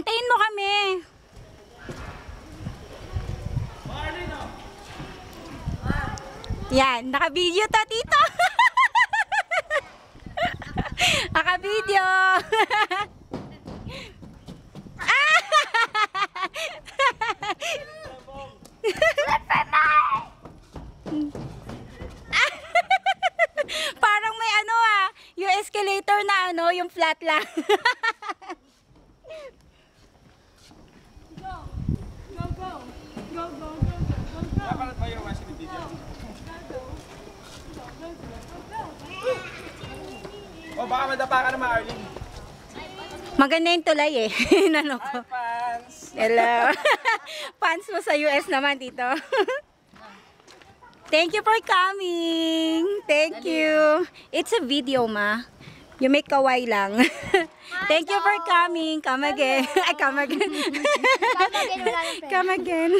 Antayin mo kami. Yan, naka-video to, tito. Naka-video. Parang may ano yung escalator na yung flat lang. Oh, baka madapa ka naman, Arlene. Maganda yung tulay eh. Nano ko. Hi, fans! Hello. Fans mo sa US naman dito. Thank you for coming. Thank you. It's a video, ma. You make kawaii lang. Thank you for coming. Come again. Ay, come again. Come again.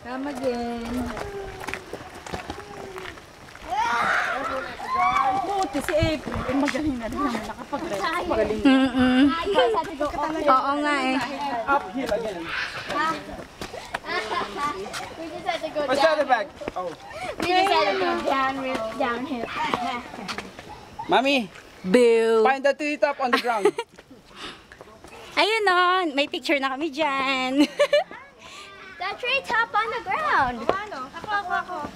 Come again. Buti si April. Magaling na din naman nakapag-rest. Magaling. Oo nga eh. Uphill again. We just had to go What's down. the other bag? Oh. We just had to go downhill. Mommy, Boo. find the tree top on the ground. Ayun o. May picture na kami dyan. The tree top on the ground. Ako.